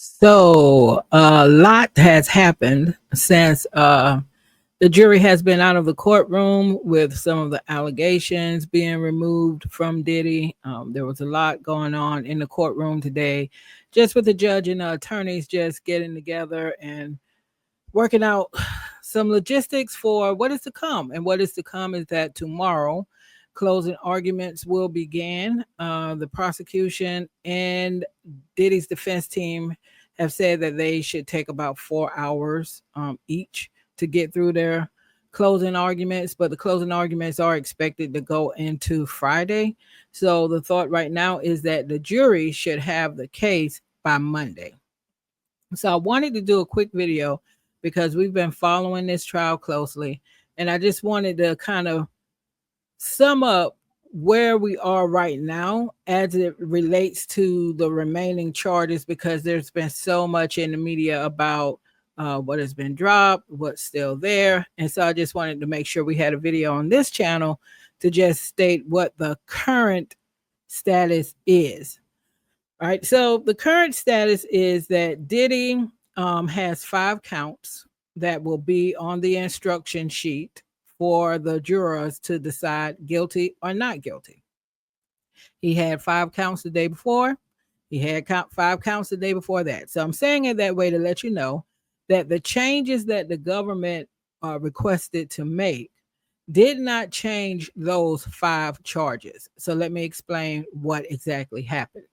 So a lot has happened since the jury has been out of the courtroom with some of the allegations being removed from Diddy. There was a lot going on in the courtroom today, just with the judge and the attorneys just getting together and working out some logistics for what is to come. And what is to come is that tomorrow, closing arguments will begin. The prosecution and Diddy's defense team have said that they should take about 4 hours each to get through their closing arguments, but the closing arguments are expected to go into Friday. So the thought right now is that the jury should have the case by Monday. So I wanted to do a quick video because we've been following this trial closely. And I just wanted to kind of sum up where we are right now as it relates to the remaining charges, because there's been so much in the media about what has been dropped, what's still there. And so I just wanted to make sure we had a video on this channel to just state what the current status is. All right. So the current status is that Diddy has 5 counts that will be on the instruction sheet for the jurors to decide guilty or not guilty. He had 5 counts the day before. He had 5 counts the day before that. So I'm saying it that way to let you know that the changes that the government requested to make did not change those 5 charges. So let me explain what exactly happened.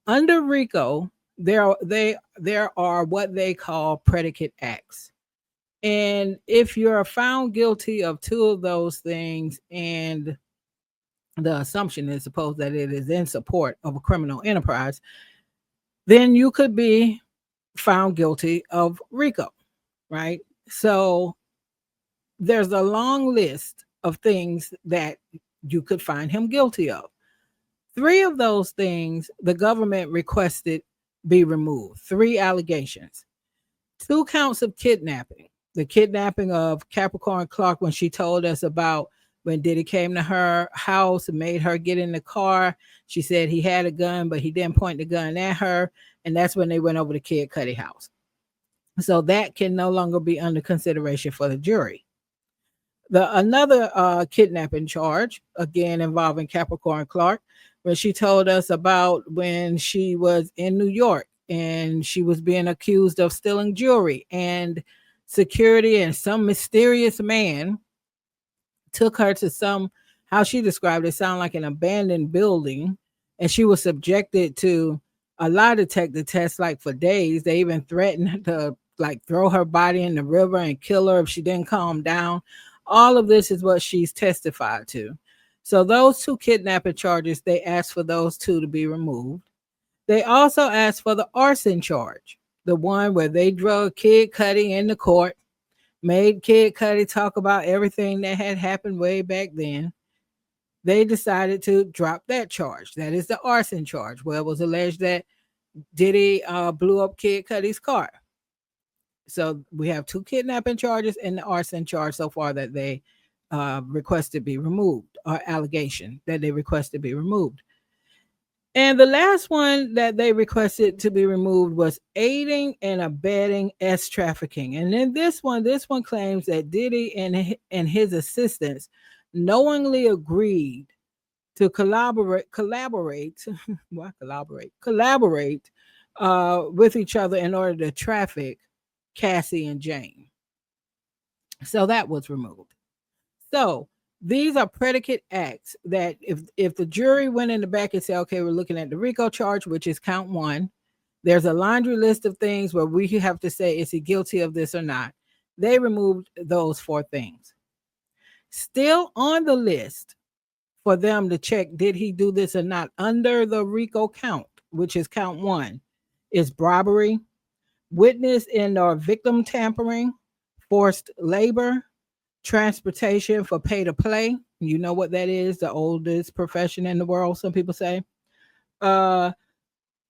Under RICO, there are what they call predicate acts. And if you're found guilty of 2 of those things, and the assumption is supposed that it is in support of a criminal enterprise, then you could be found guilty of RICO, right? So there's a long list of things that you could find him guilty of. 3 of those things the government requested be removed. 3 allegations. 2 counts of kidnapping. The kidnapping of Capricorn Clark, when she told us about when Diddy came to her house and made her get in the car. She said he had a gun, but he didn't point the gun at her. And that's when they went over to Kid Cudi house. So that can no longer be under consideration for the jury. Another kidnapping charge, again involving Capricorn Clark, when she told us about when she was in New York and she was being accused of stealing jewelry, and security and some mysterious man took her to some, how she described it, sound like an abandoned building, and she was subjected to a lie detector test like for days. They even threatened to like throw her body in the river and kill her if she didn't calm down. All of this is what she's testified to. So those 2 kidnapping charges, they asked for those 2 to be removed. They also asked for the arson charge, the one where they drug Kid Cudi in the court, made Kid Cudi talk about everything that had happened way back then. They decided to drop that charge. That is the arson charge, where it was alleged that Diddy blew up Kid Cudi's car. So we have 2 kidnapping charges and the arson charge so far that they requested be removed, or allegation that they requested be removed. And the last one that they requested to be removed was aiding and abetting S trafficking. And then this one claims that Diddy and his assistants knowingly agreed to collaborate with each other in order to traffic Cassie and Jane. So that was removed. So these are predicate acts that if the jury went in the back and said, okay, we're looking at the RICO charge, which is count 1, there's a laundry list of things where we have to say, is he guilty of this or not? They removed those 4 things. Still on the list for them to check, did he do this or not, under the RICO count, which is count 1, is robbery, witness and or victim tampering, forced labor, transportation for pay to play. You know what that is, the oldest profession in the world, some people say.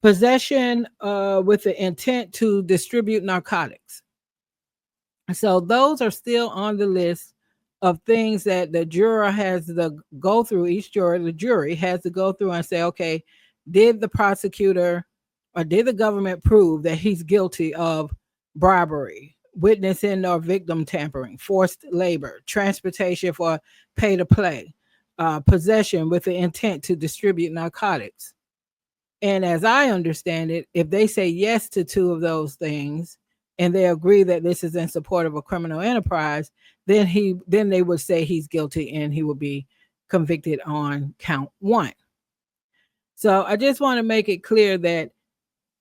Possession with the intent to distribute narcotics. So those are still on the list of things that the juror has to go through. Each juror, the jury has to go through and say, okay, did the prosecutor or did the government prove that he's guilty of bribery, witnessing or victim tampering, forced labor, transportation for pay to play, possession with the intent to distribute narcotics? And as I understand it, if they say yes to two of those things and they agree that this is in support of a criminal enterprise, then they would say he's guilty and he will be convicted on count one. So I just want to make it clear that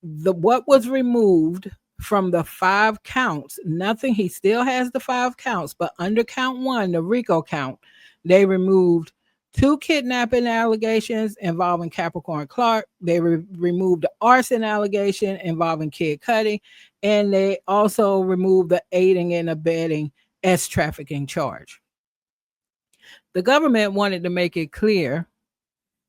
the what was removed from the five counts, nothing, he still has the five counts, but under count one, the RICO count, they removed two kidnapping allegations involving Capricorn Clark. They removed the arson allegation involving Kid Cudi, and they also removed the aiding and abetting S trafficking charge. The government wanted to make it clear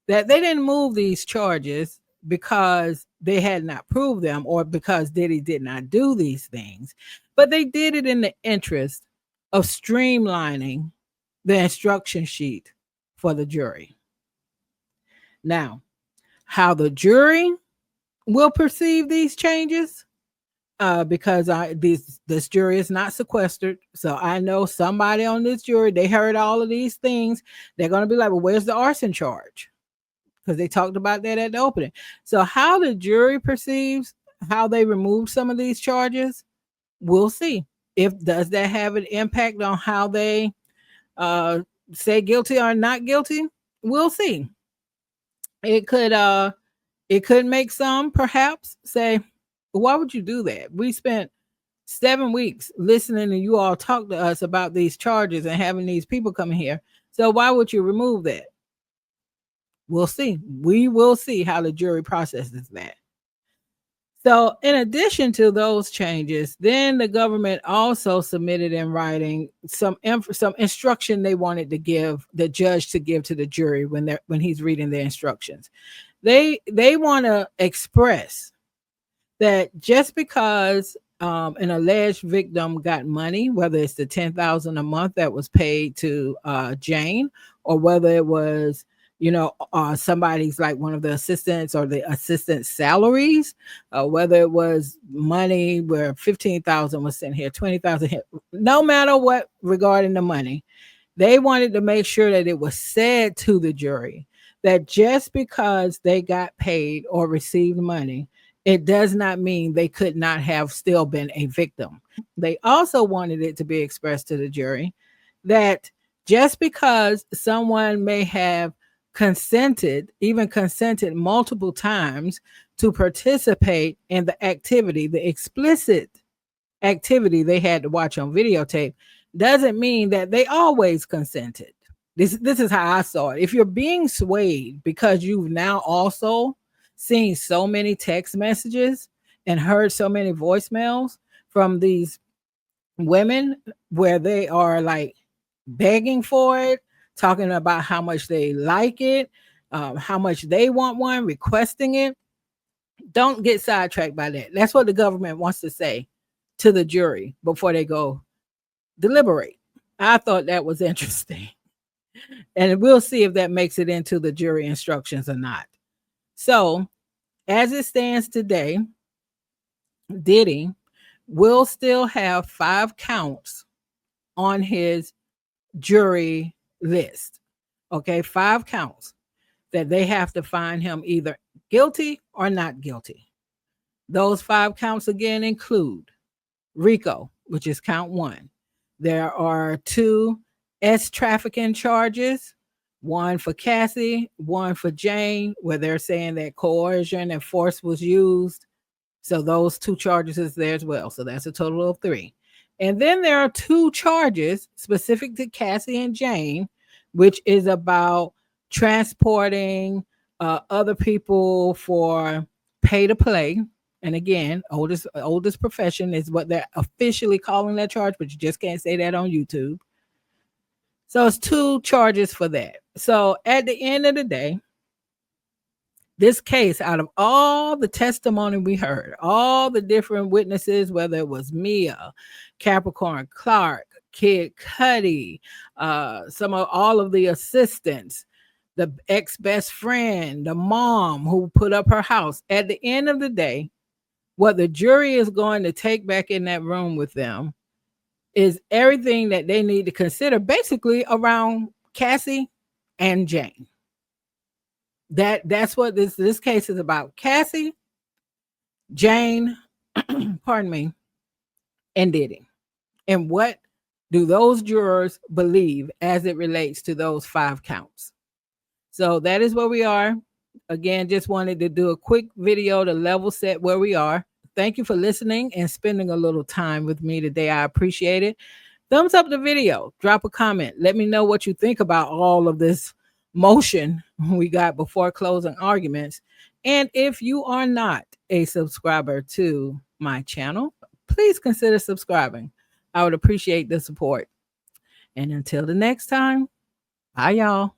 that they didn't move these charges because they had not proved them or because Diddy did not do these things, but they did it in the interest of streamlining the instruction sheet for the jury. Now, how the jury will perceive these changes, because this jury is not sequestered, so I know somebody on this jury, they heard all of these things. They're going to be like, well, where's the arson charge? Because they talked about that at the opening. So how the jury perceives how they remove some of these charges, we'll see. If does that have an impact on how they say guilty or not guilty, we'll see. It could make some perhaps say, why would you do that? We spent 7 weeks listening to you all talk to us about these charges and having these people come here. So why would you remove that? We'll see. We will see how the jury processes that. So, in addition to those changes, then the government also submitted in writing some instruction they wanted to give the judge to give to the jury when he's reading their instructions. They want to express that just because an alleged victim got money, whether it's the $10,000 a month that was paid to Jane, or whether it was somebody's like one of the assistants or the assistant salaries, whether it was money where 15,000 was sent here, 20,000 here, no matter what regarding the money, they wanted to make sure that it was said to the jury that just because they got paid or received money, it does not mean they could not have still been a victim. They also wanted it to be expressed to the jury that just because someone may have consented multiple times to participate in the activity, the explicit activity they had to watch on videotape, doesn't mean that they always consented. This is how I saw it. If you're being swayed because you've now also seen so many text messages and heard so many voicemails from these women where they are like begging for it, talking about how much they like it, how much they want one, requesting it, don't get sidetracked by that. That's what the government wants to say to the jury before they go deliberate. I thought that was interesting. And we'll see if that makes it into the jury instructions or not. So, as it stands today, Diddy will still have 5 counts on his jury list. Okay, 5 counts that they have to find him either guilty or not guilty. Those 5 counts again include RICO, which is count 1. There are 2 S trafficking charges, one for Cassie, one for Jane, where they're saying that coercion and force was used. So those 2 charges is there as well. So that's a total of 3. And then there are 2 charges specific to Cassie and Jane, which is about transporting other people for pay to play. And again, oldest profession is what they're officially calling that charge, but you just can't say that on YouTube. So it's 2 charges for that. So at the end of the day, this case, out of all the testimony we heard, all the different witnesses, whether it was Mia, Capricorn Clark, Kid Cudi, all of the assistants, the ex-best friend, the mom who put up her house. At the end of the day, what the jury is going to take back in that room with them is everything that they need to consider basically around Cassie and Jane. That's what this case is about. Cassie, Jane, pardon me, and Diddy. And what do those jurors believe as it relates to those 5 counts? So that is where we are. Again, just wanted to do a quick video to level set where we are. Thank you for listening and spending a little time with me today. I appreciate it. Thumbs up the video, drop a comment. Let me know what you think about all of this motion we got before closing arguments. And if you are not a subscriber to my channel, please consider subscribing. I would appreciate the support. And until the next time, bye, y'all.